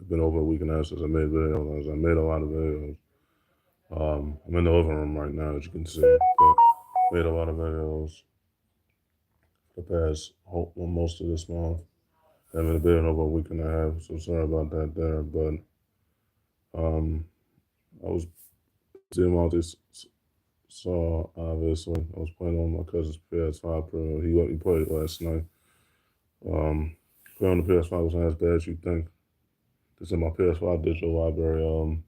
been over a week and a half since I made videos. I made a lot of videos. I'm in the living room right now, as you can see. But made a lot of videos the past most of this month. Haven't been over a week and a half, so sorry about that there. But I was doing all this. So obviously, I was playing on my cousin's PS5 Pro. He let me play it last night. Playing on the PS5 wasn't as bad as you think. It's in my PS5 digital library.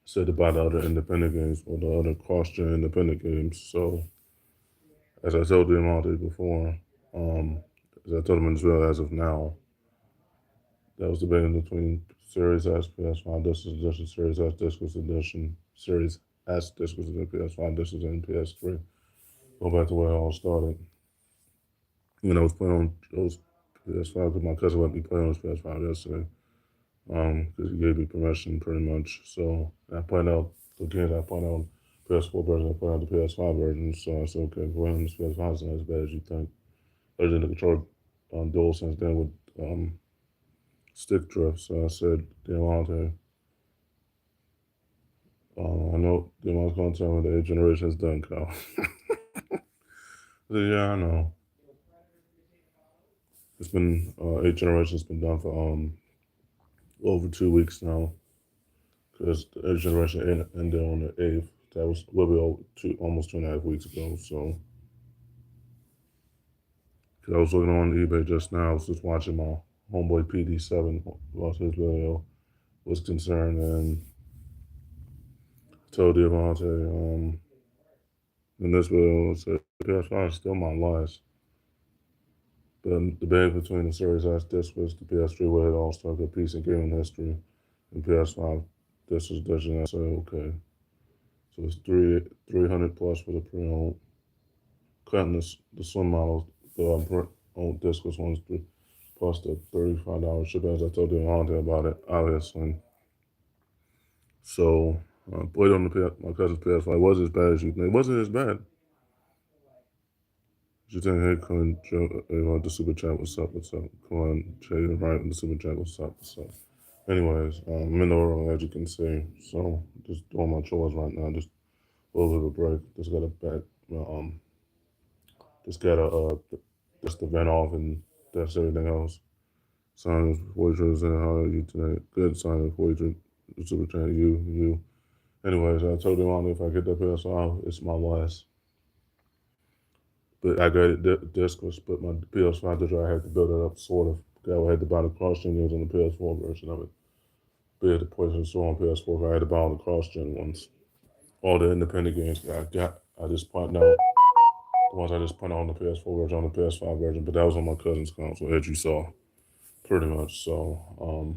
Said to buy the other independent games or the other cross-gen independent games. So, as I told them all day before, as I told them in this video as of now, that was debating between Series S PS5 Discs Edition, Series S Discs Edition, Series S Discs Edition, PS5 Discs and PS3. Go back to where it all started. When I was playing on those PS5, because my cousin let me play on his PS5 yesterday. Because he gave me permission pretty much. So I played out the games I played on PS4 version, I played out the PS5 version. So I said, okay, playing on this PS5 is not as bad as you think. Other than the controller DualSense then with stick drift. So I said, Deontay, I know Deontay's going to tell me the 8th generation is done, Kyle. I said, yeah, I know. It's been 8th generation's been done for over 2 weeks now. Because the 8th generation ended on the 8th. That was a little bit almost 2.5 weeks ago. So, because I was looking on eBay just now, I was just watching my homeboy PD7, lost his video, was concerned, and told Devontae, in this video, I said, PS5 is still my last. But the debate between the Series S disc was the PS3 where it all started, a piece in gaming history, and PS5 disc edition. I said, okay. So it's 300 plus for the pre-owned. Cutting the slim model, the pre-owned discless ones plus the $35 shipping. As I told you about it, obviously. So played on my cousin's PS5. It wasn't as bad as you think. It wasn't as bad. You think, hey, come on, Joe, the super chat, what's up, what's up? Come on, Jay, right in the super chat, what's up, what's up? Anyways, I'm in the room, as you can see. So just doing my chores right now. Just a little bit of a break. Just got a bad, just got a, just the vent off and that's everything else. Sign Voyager is in. How are you today? Good. Sign Voyager, super chat, you. Anyways, I told him if I get that PS5, it's my last. But I got it discless, but my PS5 digital, I had to build it up sort of. I had to buy the cross-gen games on the PS4 version of it. But at the PlayStation Store on PS4, I had to buy all the cross-gen ones. All the independent games I just put out. The ones I just put on the PS4 version, on the PS5 version, but that was on my cousin's console, as you saw, pretty much. So,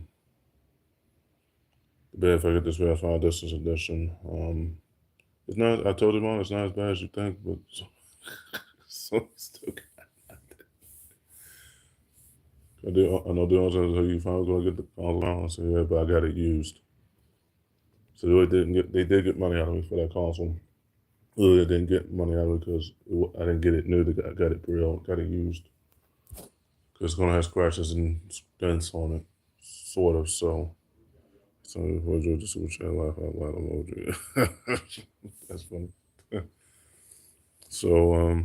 but if I get this PS5 Distance Edition, it's not. I told him, it's not as bad as you think, but so still got it. I know the ones that you finally gonna get the console. I said, yeah, but I got it used. So they did get money out of me for that console. Really, I didn't get money out of it because I didn't get it new. I got it pre-owned, got it used. Because it's gonna have scratches and dents on it, sort of. So we'll do the super chat laugh out loud emoji. That's funny. So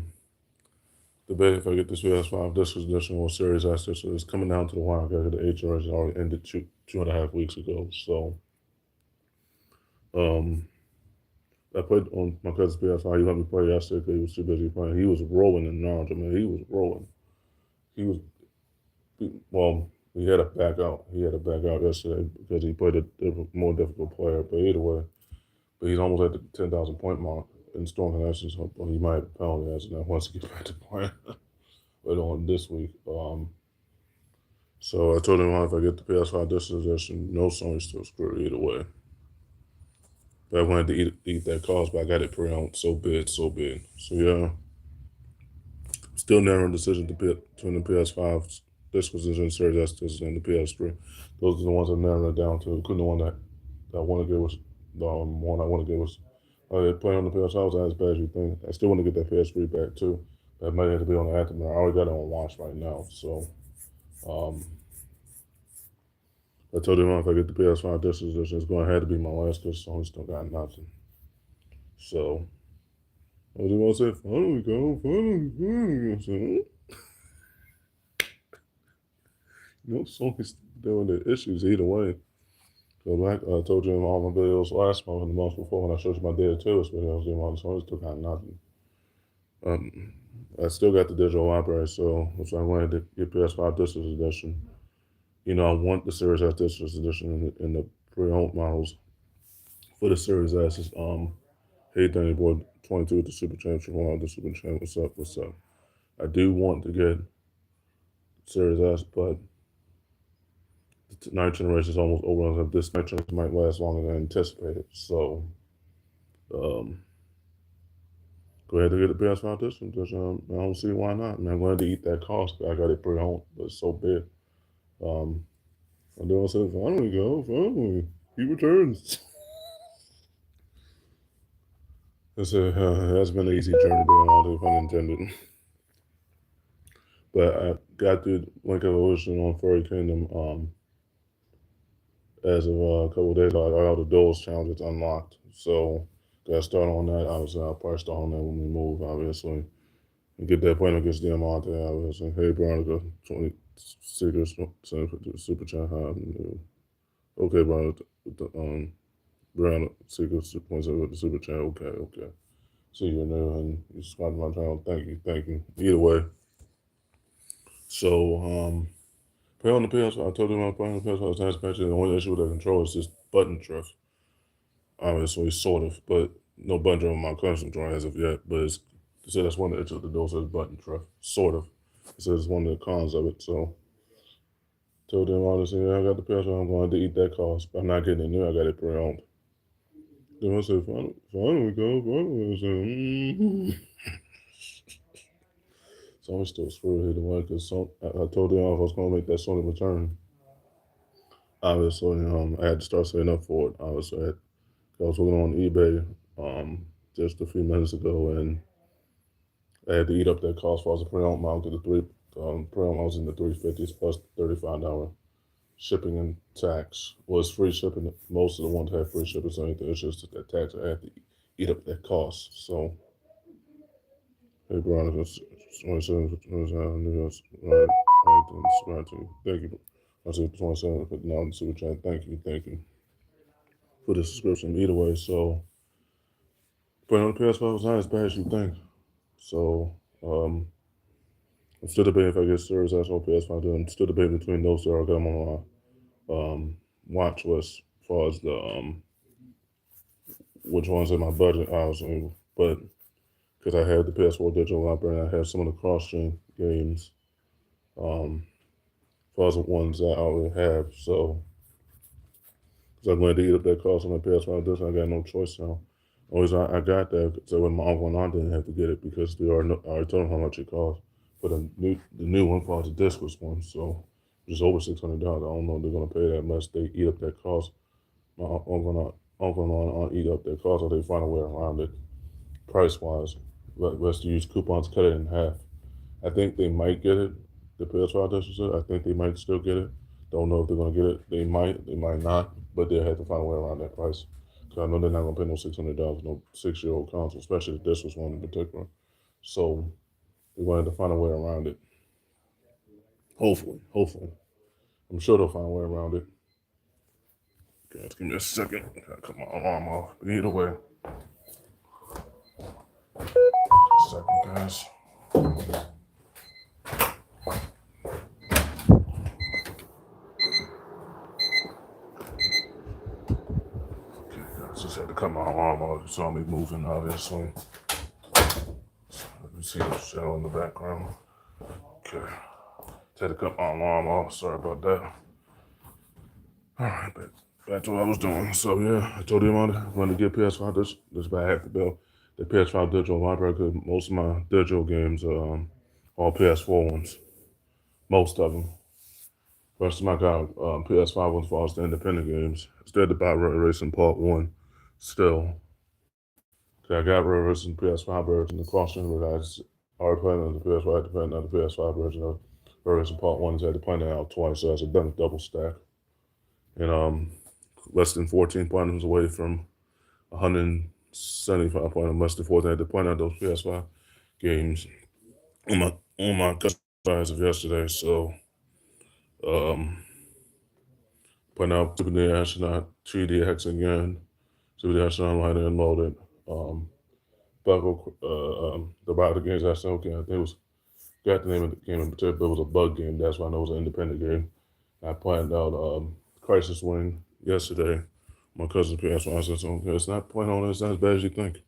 debate if I get this PS5 disc edition or Series S. So it's coming down to the wire. I got the 8th generation already ended 2.5 weeks ago. So I played on my cousin's PS5. He let me play yesterday because he was too busy playing. He was rolling in knowledge. I mean, he was rolling. He had to back out. He had to back out yesterday because he played a more difficult player. But either way, he's almost at the 10,000 point mark in strong connections. He might have a penalty as that once he gets back to playing later on this week. So I told him if I get the PS5 disc edition, no Sony's still screwed either way. But I wanted to eat that cost, but I got it pre-owned. So big. So yeah, still narrowing decision between the PS5 disc edition, Series S disc, and the PS3. Those are the ones I narrowed it down to. Couldn't the one that I want to get was the one I want to get was playing on the PS5 was as bad as you think. I still want to get that PS3 back too. That might have to be on the aftermarket. I already got it on watch right now, so I told him if I get the PS5 this edition, it's going to have to be my last because Sony still got nothing. So, I was going to say, finally, go, finally. I said, Sony's doing the issues either way. So, like I told you in all my videos last month and the month before when I showed you my Data Tails videos, Sony still got nothing. I still got the digital library, so if I wanted to get PS5 Discs Edition, I want the Series S Discs Edition in the pre-owned models for the Series S. Is hey Danny Boy 22 with the Super Champ, the Super Champ. What's up? I do want to get Series S, but the ninth generation is almost over. This next generation might last longer than anticipated, so go ahead and get the PS5 Edition. Because I don't see why not. I mean, I'm going to eat that cost. I got it pre-owned, but it's so big. And then I said, finally, go, finally, he returns. I said, it has been an easy journey doing all the pun intended. But I got the Link Evolution on Furry Kingdom as of a couple of days ago. I got all the Duels challenges unlocked. So, got to start on that. Obviously, I'll probably start on that when we move, obviously. And get that point against them out there, obviously. Hey, Veronica, 20 stickers, super chat. Okay, Veronica, Brown Secret points out with the super chat. Okay. See you new and you subscribe to my channel. Thank you. Either way. So, play on the PS5. I told you I'm playing on the PS5. It's nice. The only issue with the controller is just button drift. Obviously, sort of, but no button drift on my current controller as of yet. But it said that's one of the issues with the door says button drift. Sort of. It says it's one of the cons of it. So, told them all this. Yeah, I got the PS5. I'm going to eat that cost. But I'm not getting it new. I got it pre-owned. Then I said, finally, go, finally. I said, So I'm still screwed either way because I told them I was going to make that Sony return. Obviously, I had to start setting up for it. Obviously, I was looking on eBay just a few minutes ago, and I had to eat up that cost for the pre-owned model because the pre-owned models in the 350s plus $35 shipping and tax. Well, it's free shipping. Most of the ones have free shipping, so it's just that tax. I had to eat up that cost. So, hey, Veronica, 27, subscribe to me. Thank you. I said 27, but now the super chat. Thank you for the subscription. Either way, so, but on the PS5 was not as bad as you think. So, I'm still debating if I get Series S or PS5. I'm still debating between those two. I got them on my watch list as far as the which ones in my budget, obviously, but because I have the PS4 digital library and I have some of the cross-gen games, as far as the ones that I already have, so because I'm going to eat up that cost on my PS5 disc, I got no choice now. Always I got that, so when my uncle and aunt didn't have to get it because I already told them how much it cost. But the new one for the discless one, so it's over $600. I don't know if they're gonna pay that unless they eat up that cost. My uncle and aunt eat up that cost, or they find a way around it, price wise. Let's use coupons, cut it in half. I think they might get it. The PS5 discless, I think they might still get it. Don't know if they're gonna get it. They might not, but they'll have to find a way around that price. Because I know they're not gonna pay no $600 no 6-year-old console, especially the discless one in particular. So they're going to find a way around it. Hopefully. I'm sure they'll find a way around it. Guys, give me a second. Gotta cut my alarm off. But either way. Second, guys. Just had to cut my alarm off. You saw me moving, obviously. Let me see the shadow in the background. Okay. Just had to cut my alarm off. Sorry about that. Alright, back to what I was doing. So, yeah, I told him I wanted to get PS5 this but I have to build the PS5 digital library because most of my digital games are all PS4 ones. Most of them. First time I got PS5 ones for all the independent games. Still had to buy Red Racing Part 1. Still. I got Red Racing PS5 version, the cross-gen version. I already played on the PS5, I had to play on the PS5 version of Red Racing Part 1. So I had to play that out twice, so I had done a double stack. and less than 14 pointers away from 175 pointers, less than 14. I had to point out those PS5 games on my as of yesterday. So point out Super the Astronaut, 3D Hex again, Super the Astronaut Lighter and Loaded. Buckle, the Battle Games I said, okay, I think it was, got the name of the game in particular, but it was a bug game. That's why I know it was an independent game. I pointed out Crisis Wing yesterday. My cousin's PS1, I said, okay, it's not point on, it's not as bad as you think.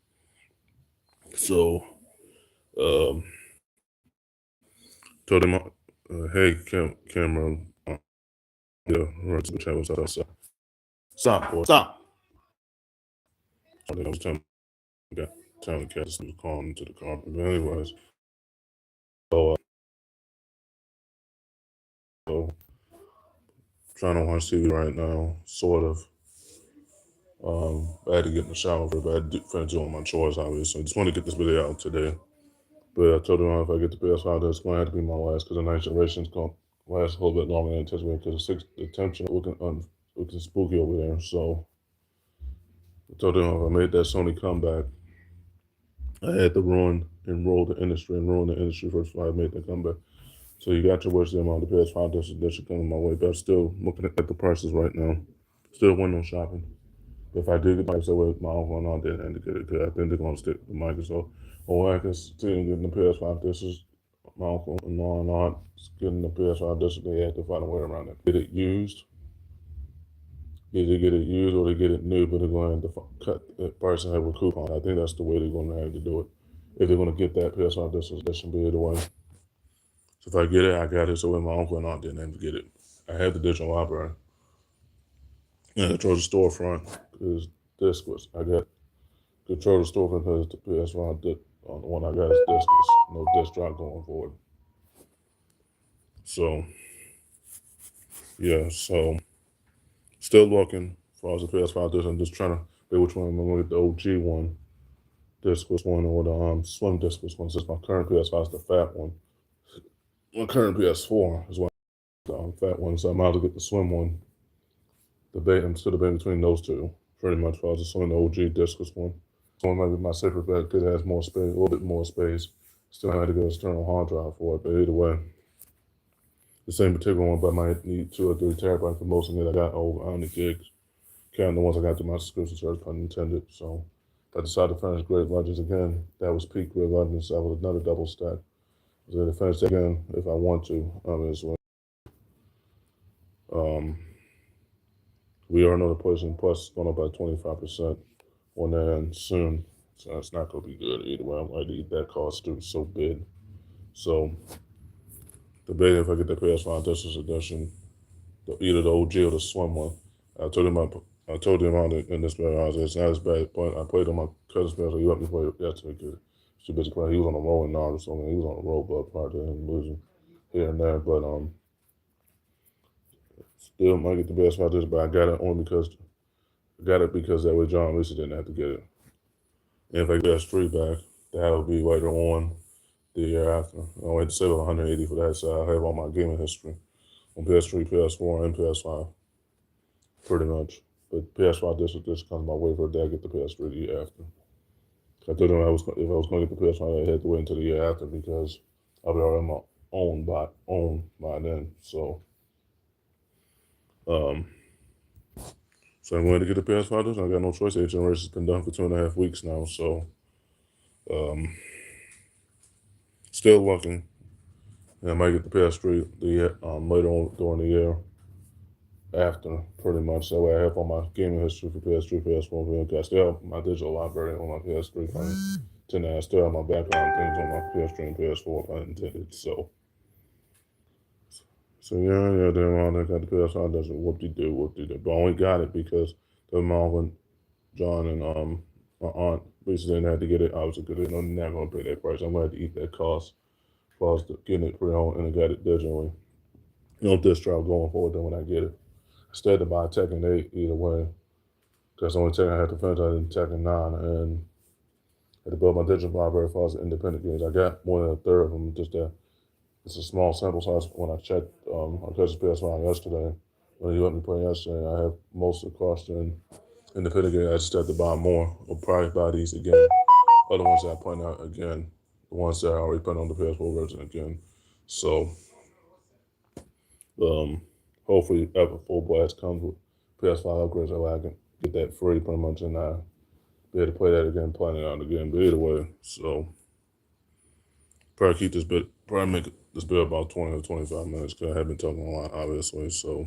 So, told him, hey, Cameron, yeah, right to the chat was outside. Stop, boy, stop. I was telling the cat to was calling into the car. But anyways, so, so trying to watch TV right now, sort of. I had to get in the shower for it, but I had to finish doing my chores, obviously. So I just want to get this video out today. But I told him if I get the PS5, that's going to have to be my last because the next generation's going to last a little bit longer than anticipated because the temperature looking spooky over there. So I told him if I made that Sony comeback, I had to enroll the industry first before I made that comeback. So you got your wish them on the PS5 that should come my way. But I'm still looking at the prices right now. Still window shopping. If I did get my with my uncle and aunt didn't get it, because I think they're going to stick with Microsoft. Or I can see getting the PS5 discs. My uncle and aunt getting the PS5 discs. They have to find a way around it. Get it used. Either get it used or they get it new, but they're going to have to cut the price and have a coupon. I think that's the way they're going to have to do it. If they're going to get that PS5 disc, that should be the way. So if I get it, I got it. So when my uncle and aunt didn't have to get it, I have the digital library. And I control the storefront because disc was I got control the storefront because the PS5 did on the one I got is discless, no disc drive going forward. So yeah, so still looking for the PS5 disc. I'm just trying to pick which one I'm gonna get the OG one, discless one, or the slim discless one. Since my current PS5 is the fat one, my current PS4 is one the fat one, so I'm out to get the slim one. I'm still debating between those two, pretty much. If I was just on the OG discless one. One might be my safer bet because it has more space, a little bit more space. Still had to get an external hard drive for it, but either way, the same particular one, but I might need 2 or 3 terabytes for most of it. I got over 100 gigs, counting the ones I got through my subscription service, pun intended. So if I decided to finish Great Legends again, that was peak Great Legends. That was another double stack. I was going to finish that again if I want to, obviously. We are another person plus going up by 25% on that end soon. So it's not going to be good either way. I'm going to eat that cost too. So big. So debating if I get the PS5 Discs Edition, either the OG or the Slim one. I told him on it in this video, it's not as bad. But I played on my cousin's PS. So he let me play it yesterday because she basically playing. He was on a roll and all, so he was on a roll, but part of him losing here and there. But still might get the PS5 Discs, but I got it only because that way John Lisa didn't have to get it. And if I get PS3 back, that'll be later on the year after. I had to save $180 for that, so I have all my gaming history on PS3, PS4, and PS5, pretty much. But PS5 disc comes my way for a day. I get the PS3 the year after. I told him if I was going to get the PS5, I had to wait until the year after because I'll be already my own by then. So, so I'm going to get the PS5 disc. I got no choice. 8 generations been done for 2.5 weeks now, so still looking. And I might get the PS3 later on during the year after, pretty much. That way I have all my gaming history for PS3, PS4, I still have my digital library on my PS3. I still have my background things on my PS3 and PS4 if I intended. So yeah, then I got the PS5 doesn't whoop-de-doo. But I only got it because the Marvin, John, and my aunt Lisa didn't have to get it. Obviously, because they're not going to pay that price. I'm going to have to eat that cost. If I was getting it pre-owned and I got it digitally. Disc drive going forward then when I get it. Instead of buy Tekken 8 either way. That's the only Tekken I had to finish. I did Tekken 9 and I had to build my digital library for us independent games. I got more than a third of them. Just that it's a small sample size. When I checked my cousin's PS5 yesterday, when he let me play yesterday, I have most of the cross-gen independent games. I just have to buy more. I'll probably buy these again. Other ones that I point out again. The ones that I already put on the PS4 version again. So, hopefully, after Full Blast comes with PS5 upgrades, I can get that free pretty much, and I be able to play that again, plan it out again. But either way, so probably keep this bit, probably make this bit about 20 or 25 minutes because I have been talking a lot, obviously. So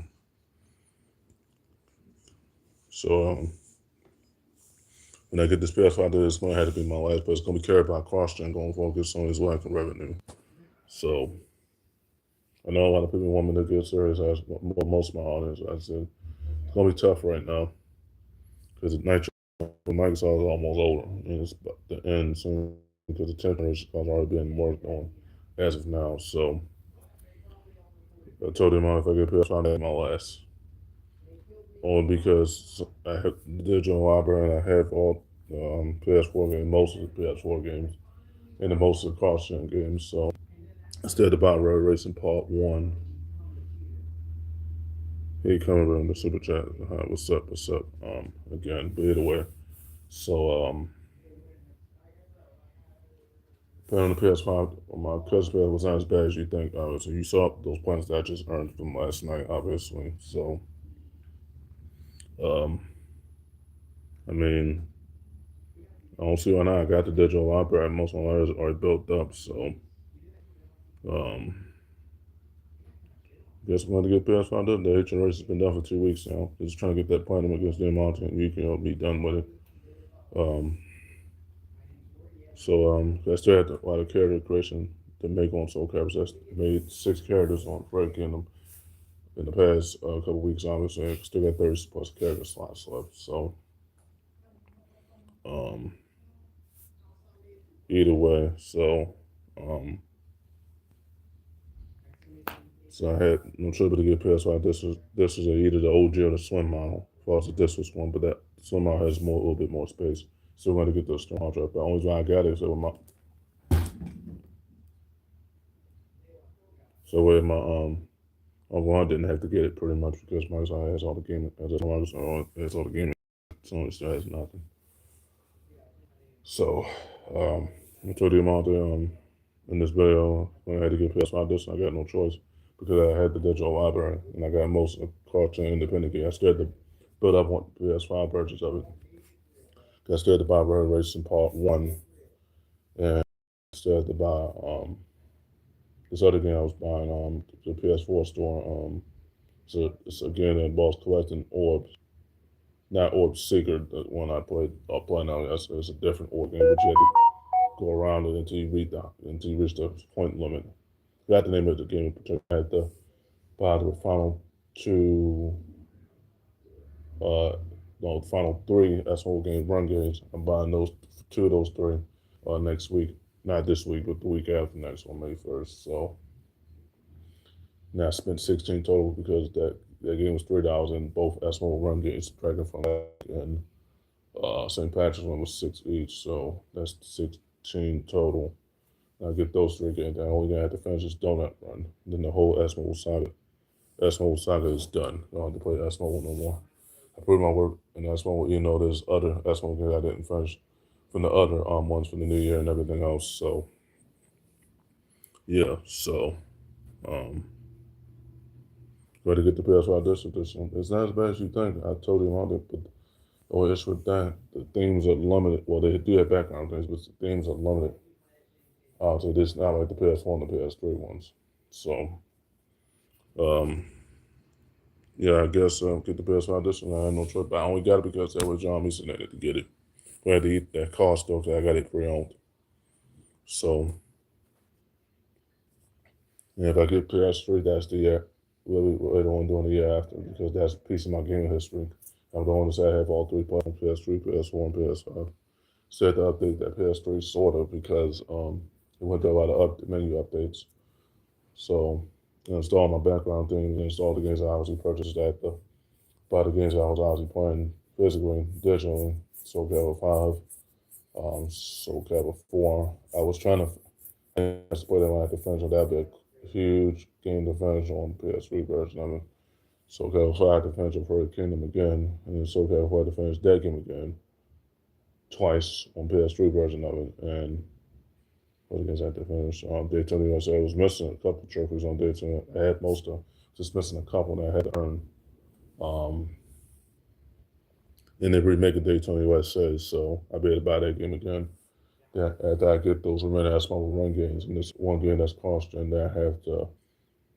when I get this PS5, it's going to have to be my last, but it's going to be carried by cross-gen going forward because Sony's lacking revenue. So I know a lot of people want me to get serious. Most of my audience, I said it's going to be tough right now because the Nitro for Microsoft is almost over, and it's about to end soon because the 10th generation has already been worked on as of now. So I told him if I get PS5, that's my last. Only because I have the digital library and I have all PS4 games, most of the PS4 games, and the most of the cross-gen games. So instead about Road Racing Part 1, he coming in the super chat. What's up? What's up? Again, but either way. So playing on the PS5, my cousin's PS was not as bad as you think. So you saw those points that I just earned from last night, obviously. So um, I mean, I don't see why not. I got the digital library. Most of my layers are already built up. So guess I'm going to get PS5 done. The HN race has been done for 2 weeks now. Just trying to get that platinum against the Monte and you can be done with it. I still had a lot of character creation to make on Soul Calibur. I made 6 characters on Red Kingdom in the past couple weeks, obviously. I still got 30 plus character slots left. So, either way, so I had no trouble to get PS5. This is either the OG or the Slim model. Plus, this was one, but that Slim model has a little bit more space. Still going to get those strong contract. The only reason I got it is with my Uncle didn't have to get it pretty much because Microsoft has all the gaming. Microsoft has all the gaming. Sony still has nothing. So I told you about in this video when I had to get PS5 disc, I got no choice because I had the digital library and I got most of the cartoon independent games. I still had to build up on PS5 purchase of it. I still had to buy Road Racing Part 1 and I still had to buy this other game I was buying the PS4 store. So it's a game that involves collecting orbs. Not Orb Seeker, the one I played now. It's a different orb game, but you had to go around it until you reach the point limit. You have to name it the game in particular. I had to buy the final two, no, the final 3 S-Hole game run games. I'm buying those 2 of those 3 next week. Not this week, but the week after next on May 1st. So now I spent 16 total because that game was $3 and both S-Hole run games subtracted from that and St. Patrick's one was 6 each, so that's 16 total. I get those 3 games. I only gonna have to finish this donut run. Then the whole S-Mobile saga is done. I don't have to play S-Mobile no more. I put my work in S-Mobile, even though there's other S-Mobile games I didn't finish from the other ones from the new year and everything else. So yeah, ready to get the PS5 disc edition. It's not as bad as you think. I told you about it, but the issue with that, the themes are limited. Well, they do have background things, but the themes are limited. So this not like the PS4 and the PS3 ones. So, yeah, I guess get the PS5 edition. I had no choice, but I only got it because that was John Mason that had to get it. I had to eat that cost though, because I got it pre-owned. So, and if I get PS3, that's the year. Later on doing the year after because that's a piece of my gaming history. I'm the one to say I have all 3 platforms: PS3, PS4, and PS5. So I had to update that PS3 sort of because it went through a lot of menu updates. So install my background things, install the games I obviously purchased at the buy the games I was obviously playing physically, digitally. Soul Calibur 5, Soul Calibur 4. I was trying to play them at the finish. That'd be a huge game to finish on PS3 version of it. SoCal 5 to finish up for the Kingdom again, and then SoCal 4 to finish that game again, twice on PS3 version of it, and what games I had to finish? Daytona USA. I was missing a couple trophies on Daytona. I had most of, just missing a couple that I had to earn. Um, then they remake a Daytona USA, so I better buy that game again. Yeah, after I get those remaining small run games, and this one game that's costing, that I have to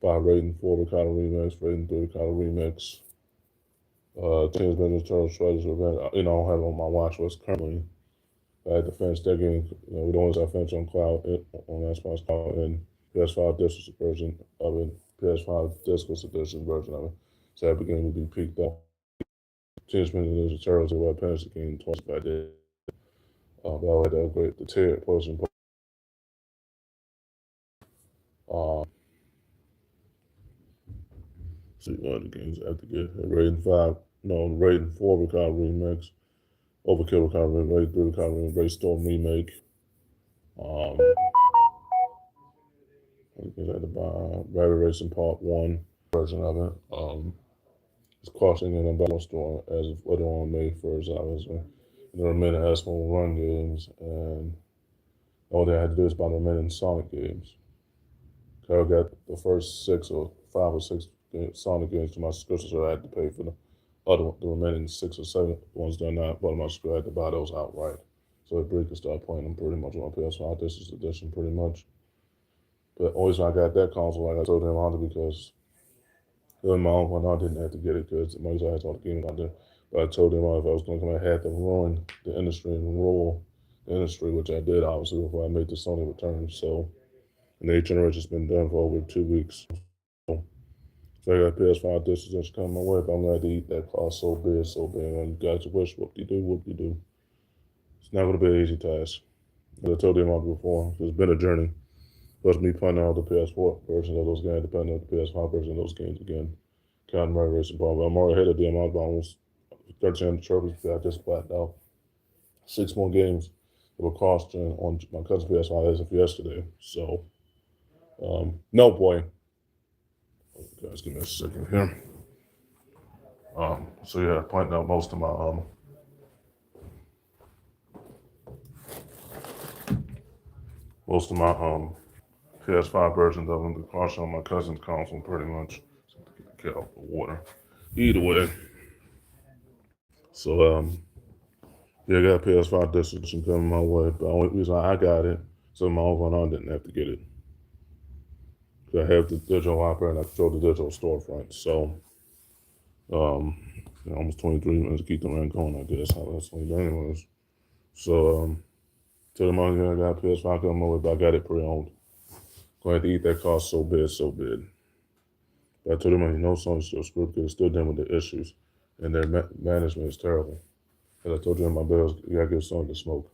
buy Raiden 4 Ricardo Remix, Raiden 3 Ricardo Remix, Teenage Mutant Ninja Turtles Shredder's Revenge. I don't have it on my watch list currently. I had to finish that game. We don't always have finish on cloud on Xbox Cloud and PS5 discless version of it, PS5 discless edition version of it. So that game would be peaked up. Teenage Mutant Ninja Turtles, I would finish the game twice if I did. But I would have to upgrade the tier portion. See what other games I have to get. Raiden 5, no, Raiden 4 Ricardo Remix, Overkill Ricardo Remix, Raiden 3 Ricardo Remix, Raid Storm Remake. Um, I had to buy Rabbit Racing Part 1 version of it. It's costing in a battle store as of later on May 1st, obviously. And the remaining Asphalt Run games, and all they had to do is buy the remaining Sonic games. I got the first 5 or 6 Sonic games to my subscription, so I had to pay for the remaining 6 or 7 ones that are not part of my subscription. I had to buy those outright. So that Bree could start playing them pretty much on PS5 Discless Edition, pretty much. But always when I got that console, like I told him on it because in my own one, I didn't have to get it because most I had all the games out there. But I told him if I was going to come, I had to ruin the industry and rule the industry, which I did obviously before I made the Sony return. So, and the generation's been done for over 2 weeks. So I got PS5 discs that's coming my way, but I'm glad to eat that cost so big, so big. And you guys wish, whoop-de-doo. It's not going to be an easy task. As I told him all before, it's been a journey. Plus me playing all the PS4 versions of those games, depending on the PS5 version of those games again. Counting my racing ball. But I'm already ahead of them. I've almost 1,300 trophies that I just flattened out. 6 more games that were costing on my cousin's PS5 as of yesterday. So, no boy. Guys, give me a second here. So yeah, pointing out most of my PS5 versions of them, the caution on my cousin's console, pretty much. Get off the water. Either way. So yeah, I got a PS5 distribution coming my way. But the only reason I got it, so my own one didn't have to get it. I have the digital opera and I control the digital storefront. So almost 23 minutes to keep the rent going, I guess. How that's only done anyways. So to the money I got PS5 coming my way, but I got it pre-owned. Going to have to eat that cost so bad. But I told them, Sony's still screwed because they're still dealing with the issues, and their management is terrible. As I told you in my bills, you gotta give Sony the smoke.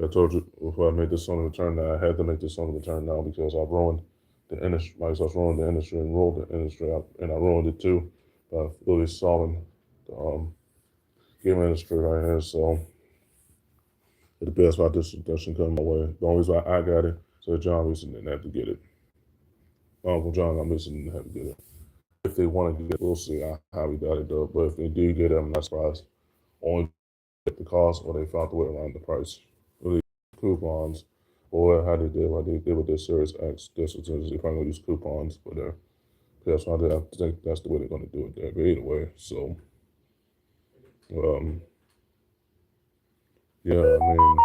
I told you before I made this Sony return that I had to make this Sony return now because I've ruined the industry. Microsoft's ruined the industry and ruled the industry, and I ruined it too by really solving the game industry right here. So the PS5 distribution coming my way. The only reason I got it, so John Reason didn't have to get it. My Uncle John, I'm missing didn't have to get it. If they want to get it, we'll see how we got it though. But if they do get it, I'm not surprised. Only at the cost, or they found the way around the price. Really, coupons, or how they did what they did with their Series X. This is they probably gonna use coupons for their PS5. I think that's the way they're gonna do it there. But either way, so yeah, I mean,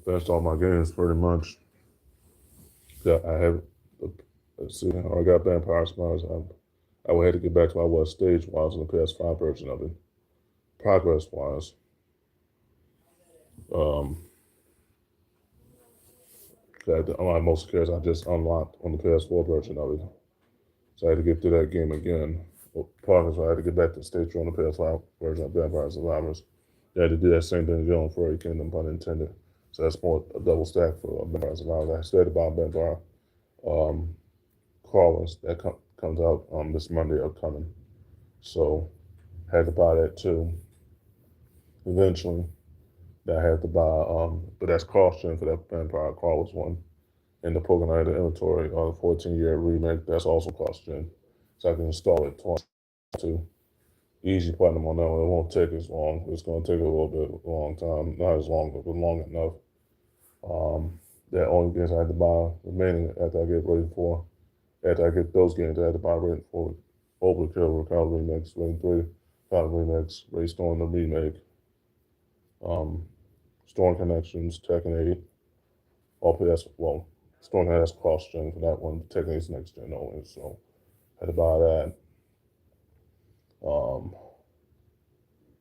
that's all my games pretty much. Yeah, I have. Let's see, I got Vampire Smiles. I would have to get back to where I was stage-wise on the PS5 version of it. Progress-wise, unlike most characters, I just unlocked on the PS4 version of it. So I had to get through that game again. Well, progress, I had to get back to stage 2 on the PS5 version of Vampire Survivors. They had to do that same thing again on Furry Kingdom, pun intended. So that's more a double stack for Vampire Survivors. I said about Vampire Crawlers that comes out this Monday upcoming. So had to buy that too. Eventually, that I had to buy, but that's costing for that Vampire Crawlers one. And the Pokemon inventory, the 14-year remake, that's also costing. so I can install it twice too. Easy platinum on that one. It won't take as long. It's going to take a little bit long time. Not as long, but long enough. That only games I had to buy remaining after I get ready for. After I get those games, I had to buy ready for Overkill, Recovery Remix, Rain 3, Recovery Remix, Race Storm the Remake, Storm Connections, Tekken 8, all PS, well, Storm has cross gen for that one. Tekken 8's next gen only, so I had to buy that. Um,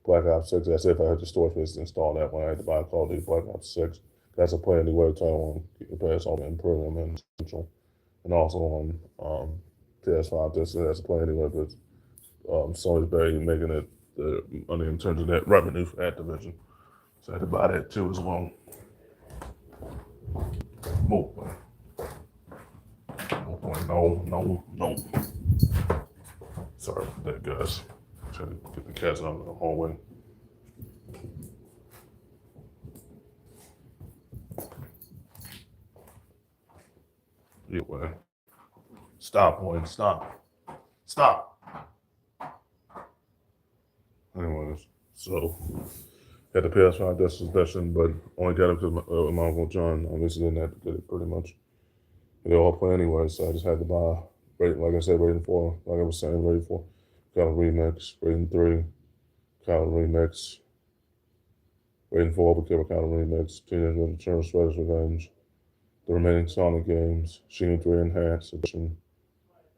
Black Ops 6, that's if I had the store space to install that one. I had to buy Call of Duty Black Ops 6. That's a play anywhere time on PS on Imperium and Central. And also on PS5, that's a play anywhere, but Sony's barely making it the money in terms of that revenue for Activision. So I had to buy that too as well. Move. No. Sorry for that, guys. Trying to get the cats out of the hallway. Anyway. Stop, boy. Stop. Anyways, so had the PS5 edition, but only got it because my Uncle John obviously didn't have to get it pretty much. They all play anyway, so I just had to buy, like I said, Rating 4, like I was saying, Rating 4, Call of Remix, Rating 3, Call of Remix, Rating 4, Overkill, Call of Remix, Teenage Mutant Ninja Turtles, Shredder's Revenge, the remaining Sonic games, Sheen 3 Enhanced Edition.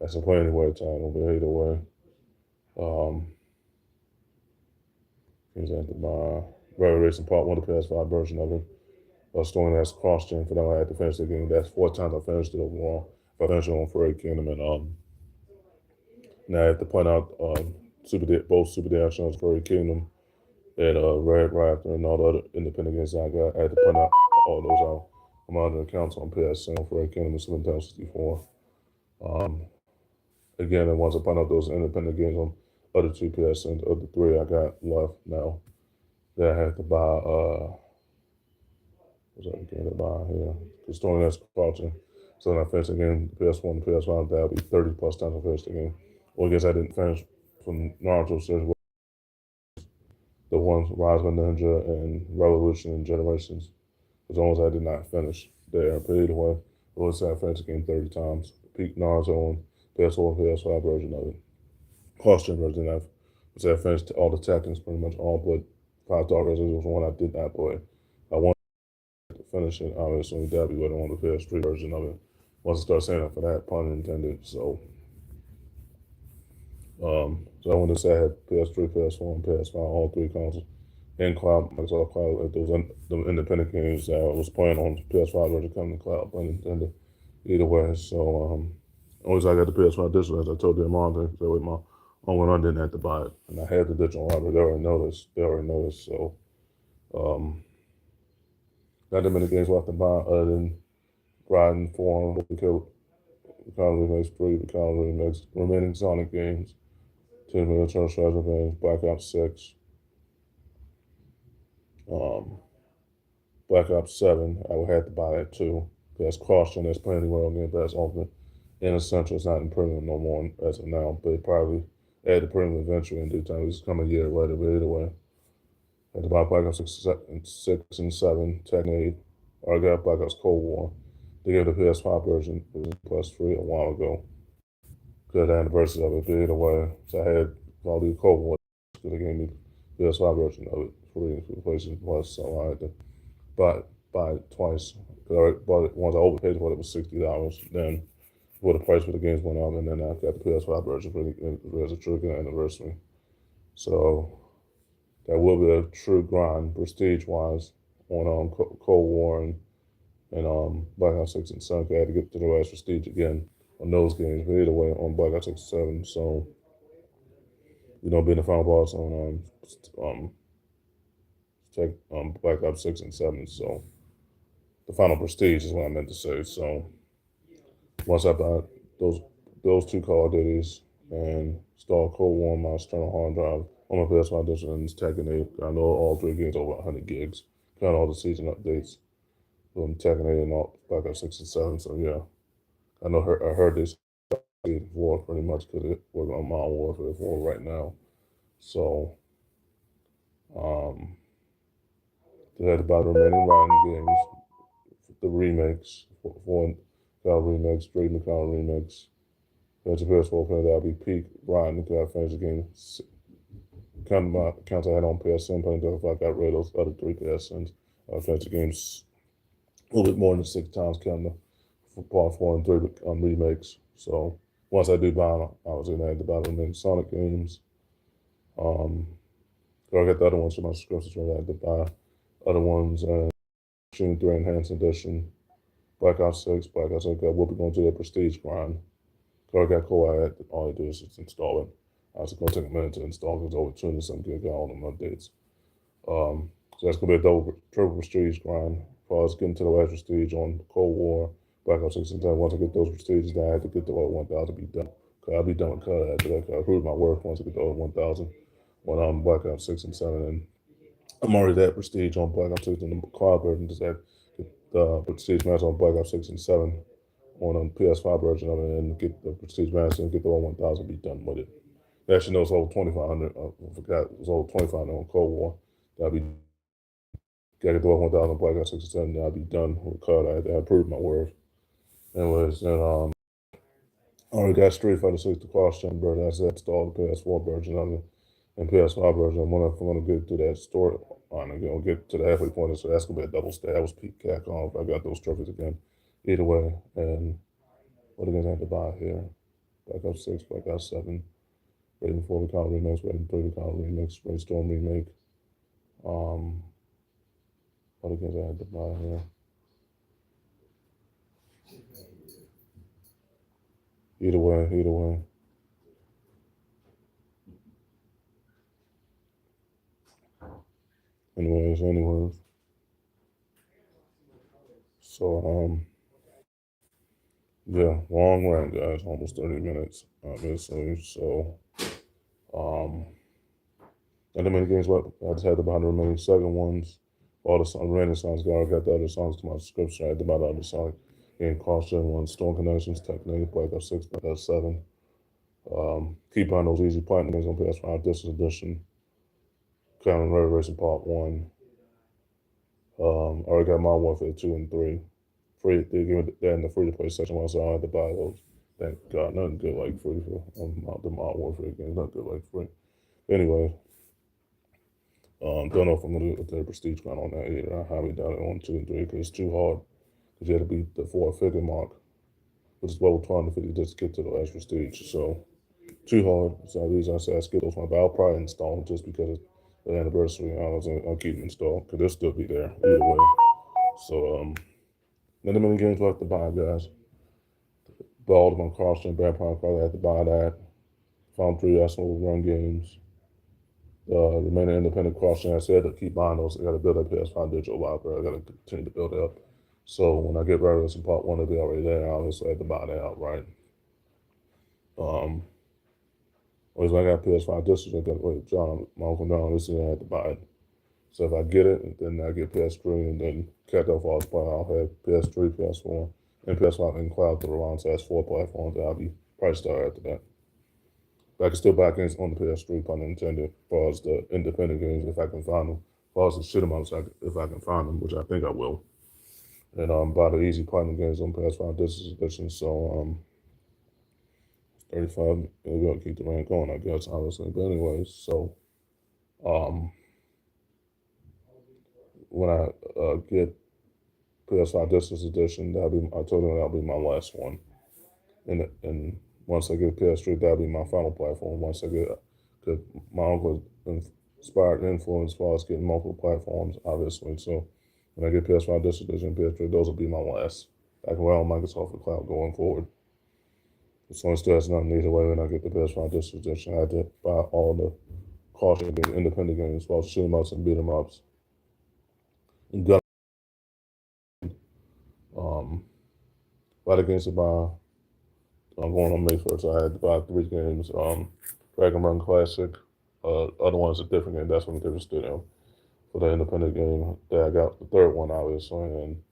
That's a play anyway title, but either way. Things I had to buy. Rally Racing Part 1, the PS5 version of it. Storm that's cross-gen for them. I had to finish the game. That's 4 times I finished it overall. If I finished it on Furry Kingdom and now I have to point out both Super Dash shows, Furry Kingdom and Red Raptor and all the other independent games I got. I had to point out all those out. I'm on the accounts on PSN, Furry Kingdom and Super Nintendo 64. Again, and once I point out those independent games on other 2 PSNs, other 3 I got left now that I had to buy what's that game to buy here? The Storm that's cross-gen. So when I finish the game, the PS1, the PS5, that'll be 30 plus times I finished the game. Well, I guess I didn't finish from Naruto series, the ones Rise of Ninja and Revolution and Generations. As long as I did not finish there, but either way, I would say I finished the game 30 times. Peak Naruto on PS4 and PS5 version of it. Cross-gen version of it. So I finished all the Tekkens pretty much all but 5 Dark Races was one I did not play. I wanted to finish it, obviously, that'd be what I want the PS3 version of it. Once I start saying that for that, pun intended. So I want to say I had PS3, PS4, and PS5, all 3 consoles. In cloud, Microsoft Cloud, like those independent games that I was playing on PS5 version coming to cloud, pun intended. Either way, so always I got the PS5 digital, as I told them all, that way my own one I didn't have to buy it. And I had the digital library, they already noticed, so not that many games left to buy other than Riding Form, Overkill, Recovery Remix 3, Recovery Remix, remaining Sonic games, Teenage Mutant Ninja Turtles, Shredder's Revenge, Black Ops 6, Black Ops 7, I would have to buy that too. That's cross-gen, that's playing anywhere on Game Pass Ultimate. And Essential, it's not in premium no more as of now, but it probably add the premium eventually in due time. It's coming a year later, but either way. I had to buy Black Ops 6 and 7, Tekken 8, or I got Black Ops Cold War. They gave the PS5 version plus free a while ago. Good anniversary of it, but either way. So I had Call of Duty Cold War. They gave me the PS5 version of it free for the PlayStation Plus, so I had to buy it twice. Because I bought it once I overpaid for it, was $60. Then before the price for the games went up, and then I got the PS5 version for the as a true anniversary. So that will be a true grind, prestige-wise, on Cold War and Black Ops 6 and 7. I had to get to the last prestige again on those games, but either way, on Black Ops 6 and 7. So, being the final boss on Black Ops 6 and 7. So, the final prestige is what I meant to say. So, once I buy those 2 Call of Duties and install Cold War on my external hard drive on my PS5 edition and Tekken 8, I know all 3 games over 100 gigs. Count all the season updates from Tekken 8 and all Black Ops 6 and 7. So yeah, I heard this 4 pretty much because it working on Modern Warfare 4 right now. So they had about the remaining riding games, the remakes, four Call remakes, 3 Call remakes. That's the PS4 player that'll be peak riding until I finish the game. Count my accounts I had on PSN, playing if I got rid of those other 3 PSNs. I finished the games a little bit more than 6 times, counting the part 4 and 3 remakes. So once I do buy them, I was going to have to buy the remaining Sonic games. So I got the other ones for my subscriptions, so I had to buy other ones. June 3 Enhanced Edition, Black Ops 6, Black Ops 6. We'll be going to the Prestige grind. So I got cool. All I do is just install it. I was going to take a minute to install because over 200 some gig, got all them updates. So that's going to be a triple Prestige grind. As far as getting to the last Prestige on Cold War, Black Ops 6 and 10. Once I get those Prestiges, then I had to get the other 1,000 to be done. Cause I'll be done with CUD after that. Cause I proved my worth once I get the other 1,000 when I'm Black Ops 6 and 7. And I'm already that Prestige on Black Ops 6 and the cloud version. Just had the Prestige Master on Black Ops 6 and 7 on the PS5 version of it, and get the Prestige Master and get the other 1,000 be done with it. Actually, no, it's over 2,500. I forgot it was over 2,500 on Cold War. That'll be gotta get the 1,000 Black Ops 6 and 7. Then I'll be done with CUD. I proved my worth. Anyways, then I already got Street Fighter 6 the cross-gen version. I said install the PS4 version of it and PS5 version. I'm gonna get to that story. I'm gonna get to the halfway point, so that's gonna be a double stay. I was peak cack on if I got those trophies again. Either way, and what are gonna have to buy here? Black Ops 6, Black Ops 7, Raiden 4 Recon Remix, Raiden 3 Recon Remix, Brainstorm Remake. What again I had to buy here? Either way, either way. Anyways. So yeah, long rant, guys. Almost 30 minutes, obviously. So um, and the many games. What I just had to buy the remaining second ones. All the remaining songs. I got the other songs to my subscription. I had to buy the other song. And cross-gen ones, Stone Connections, Technique, Black Ops 6, Black Ops 7. Keep on those easy platinum games on PS5. This edition. Counting Red Racing Part 1. I already got Modern Warfare 2 and 3. Free, they give it that in the free to play section, so I don't have to buy those. Thank God, nothing good like free for the Modern Warfare games. Nothing good like free. Anyway, don't know if I'm gonna do the Prestige grind on that either. I highly doubt it on 2 and 3 because it's too hard. Because you have to beat the 4-figure mark, which is level 250 just to get to the last Prestige. So too hard. So the reason I say I skip those ones, but I'll probably install them just because it's the anniversary. I'll keep them installed because they'll still be there either way. So then the many games left to buy, guys. The Ultimate Cross-Gen Vampire Card, I had to buy that. Found 3 Arsenal run games. The remaining independent cross-gen, I said to keep buying those. I got to build up PS5 digital library. I got to continue to build it up. So when I get Red Racing Part 1, it'll be already there. I obviously had to buy that outright. Always when I got PS5 discs, I got, wait, John, my Uncle John, this I had to buy it. So if I get it, then I get PS3 and then catch off all the I'll have PS3, PS4, and PS5 in cloud through around so that's 4 platforms. I'll be price star after that. But I can still buy games on the PS3, pun intended, as far as the independent games if I can find them. As far as the shit amounts, if I can find them, which I think I will. And buy the easy platinum games on PS5 this edition. So 35, we're gonna keep the rank going, I guess, obviously. But anyways, so when I get PS5 Distance Edition, I told them that'll be my last one. And once I get PS3, that'll be my final platform. Once I get, because my uncle inspired and influenced as far as getting multiple platforms, obviously. So when I get PS5 Distance Edition, PS3, those will be my last. I can rely on Microsoft for cloud going forward. So still has nothing either way when I get the PS5 Distance Edition. I had to buy all the caution independent games, as well as shoot 'em ups and beat 'em ups. And gun a lot of games to buy. I'm going on May 1st. I had to buy 3 games. Dragon Run Classic. Other one's a different game. That's from a different studio. For the independent game, that I got the third one obviously, and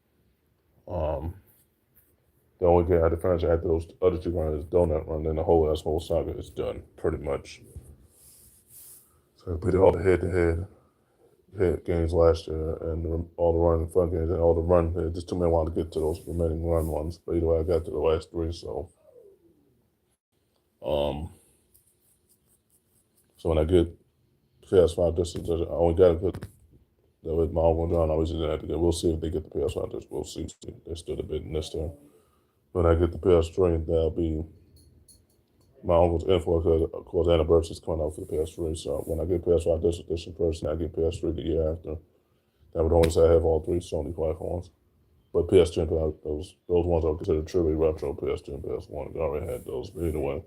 The only game I had to finish after those other two runs is Donut Run, then the whole saga is done, pretty much. So I played all the head-to-head hit games last year, and all the run and fun games, and all the run. It just took me a while to get to those remaining run ones. But either way, I got to the last three. Um, so when I get PS5 distance, I only got to put that with my own John. I always didn't have to get. We'll see if they get the PS5 distance. We'll see. They're still debating this term. When I get the PS3, that'll be my uncle's influence. Of course, anniversary is coming out for the PS3. So when I get PS5 edition first, and I get PS3 the year after. That would only say I have all three Sony platforms. But PS2 and those ones are considered truly retro. PS2 and PS1, I already had those. But either way,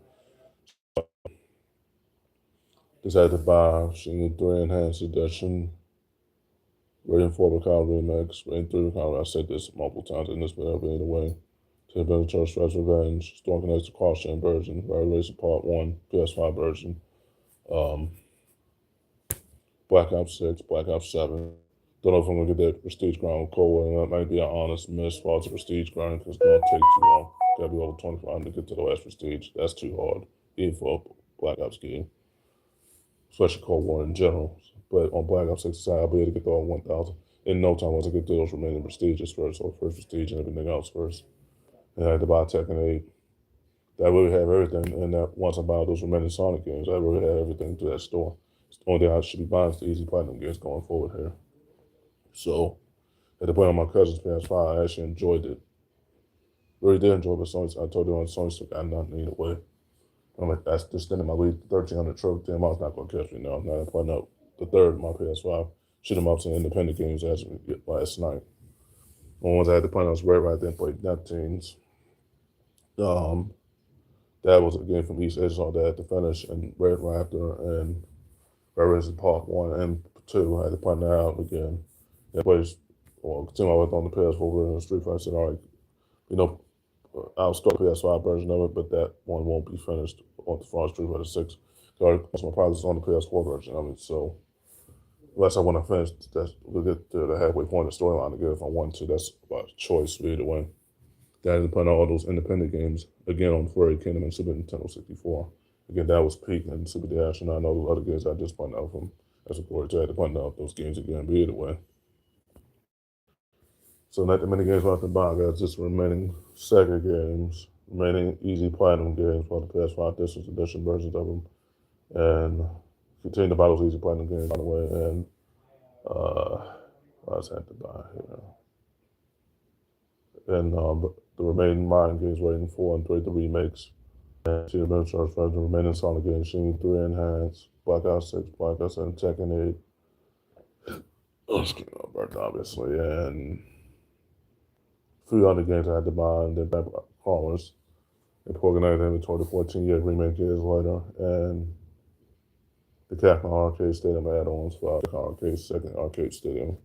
decided to buy Shingy 3 Enhanced Edition, Raiden 4 Recall Remix, Raiden 3 Recall. I said this multiple times in this video, but either way. To the Church Stress Revenge, Storm Connects the Cross-Chain version, Rare Racing Part 1, PS5 version, Black Ops 6, Black Ops 7. Don't know if I'm going to get that Prestige grind with Cole, and that might be an honest miss for the Prestige grind because it's going to take too long. Got to be over 25 to get to the last Prestige. That's too hard, even for a Black Ops game, especially Cold War in general. But on Black Ops 6 side, I'll be able to get to all 1,000 in no time once I get to those remaining Prestiges first, or first Prestige and everything else first. And I had to buy Tekken 8. I really have everything, and that once I buy those remaining Sonic games, I really have everything through that store. The only thing I should be buying is the Easy Platinum games going forward here. So, at the point on my cousin's PS5, I actually enjoyed it. Really did enjoy it, but Sony, I told you on Sony still got nothing either way. I'm like, that's just in my lead 1,300 trophy. Damn, I was not going to catch me now. Now I'm putting up the third of my PS5. Shoot them up to independent games as last night. The ones I had to play on was right there, played Neptunes. That was a game from East Edge, so that I had to finish, and Red Raptor and Red Racing Park 1 and 2. I had to point that out again. That plays, well, continue on the PS4 version of Street Fighter. I said, all right, I'll start the PS5 version of it, but that one won't be finished on the front Street Fighter 6. So my progress is on the PS4 version of it. So unless I want to finish, we'll get to the halfway point of the storyline again if I want to. That's about a choice either way. That is putting all those independent games again on Furry Kingdom and Super Nintendo 64. Again, that was peak and Super Dash, and I know the other games I just pointed out from as a glory to I had to point out those games again, but either way. So not that many games left to buy. I got just remaining Sega games, remaining Easy Platinum games for the PS5 Distance Edition versions of them, and continue to buy those Easy Platinum games, by the way, and what else I had to buy here? And the remaining Mario games, Raiden 4 and 3, the remakes, and the Adventure version, the remaining Sonic games, Shin 3 Enhanced, Black Ops 6, Black Ops 7, Tekken 8, obviously, and a few other games I had to buy, and then back crawlers, and organized inventory 14-year remake years later, and the Capcom Arcade Stadium add-ons for the Arcade Second Arcade Stadium.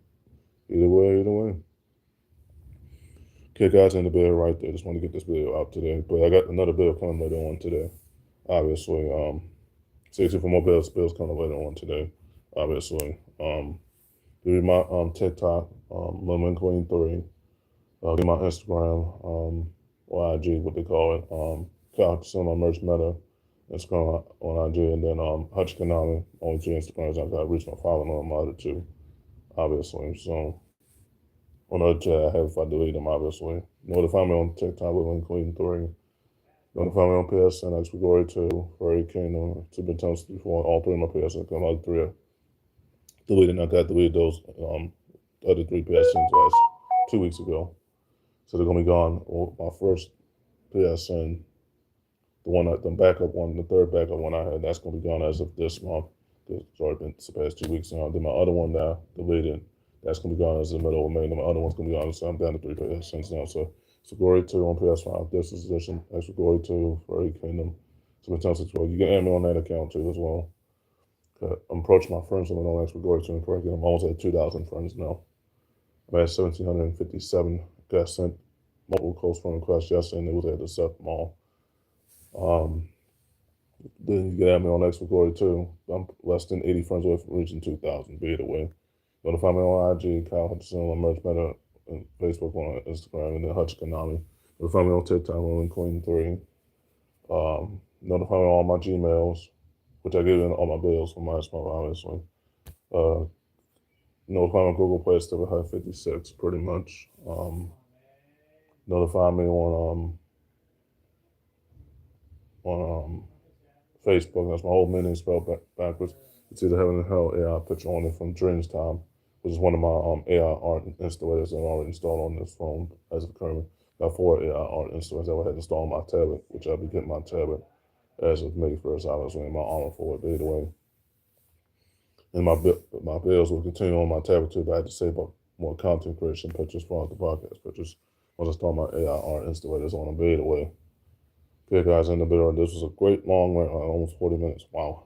Either way. Okay, guys, in the video right there. Just want to get this video out today, but I got another video coming later on today. Obviously, stay tuned for more bills coming later on today. Obviously, give me my TikTok, Lemon Queen 3. Give me my Instagram, or IG, what they call it. Some of my merch meta. Instagram on IG, and then Hutch Konami, only 2 Instagrams. I got reach my following on my other 2, obviously. So on the other chat, I have if I delete them, obviously. You know to find me on TikTok with Link Queen 3. You know to find me on PSN, X Glory 2, Furry Kingdom, Super Nintendo 64, all 3 of my PSN. Come out 3 deleted. I got deleted those other 3 PSNs last 2 weeks ago. So they're gonna be gone. Well, my first PSN, the backup one, the third backup one I had, that's gonna be gone as of this month. It's already been the past 2 weeks now. Then my other one that I deleted, that's gonna be gone as the middle of May. And my other one's gonna be gone, so I'm down to 3 PSNs now. So Glory 2 on PS5, this edition, Extra Glory 2, Furry Kingdom, Super Nintendo 64. You can add me on that account too as well. I'm approaching my friends limit on Extra Glory 2 and Furry Kingdom. I'm almost at 2,000 friends now. I'm at 1,757. Got sent multiple close friend requests yesterday, and it was at the Seth Mall. Then you can add me on X for Glory too. I'm less than 80 friends away from reaching 2,000. Be either way. You want to find me on IG, Kyle Hutchinson on Merch Meta, and Facebook, on Instagram, and then Hutch Konami. Notify me on TikTok, Rolling Queen 3. Notify me on all my Gmails, which I give in all my bills from my smart, obviously. Uh, Notify me on Google Play, still have 56, pretty much. Notify me on Facebook. That's my old mini spelled backwards. It's either Heaven and Hell AI picture on it from Dreams Time, which is one of my AI art installators that I already installed on this phone as of currently. Got 4 AI art installators that I had installed on my tablet, which I'll be getting my tablet as of May 1st, obviously, in my honor for it. But either way, and my bills will continue on my tablet too, but I had to save up more content creation pictures for the podcast pictures once I start my AI art installators on them. But either way, okay, guys, in the video, this was a great long one, almost 40 minutes. Wow.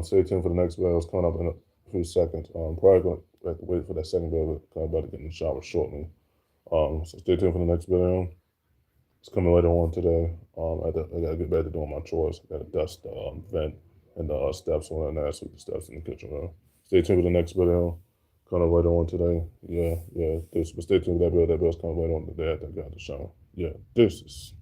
Stay tuned for the next video. It's coming up in a few seconds. Probably going to have to wait for that second video, but I'm about to get in the shower shortly. So stay tuned for the next video. It's coming later on today. I gotta get back to doing my chores. I gotta dust the vent and the steps on that, sweep the steps in the kitchen. Stay tuned for the next video. Coming later on today. Yeah. But stay tuned for that video. That video's coming later on today. I got the show. Yeah, deuces.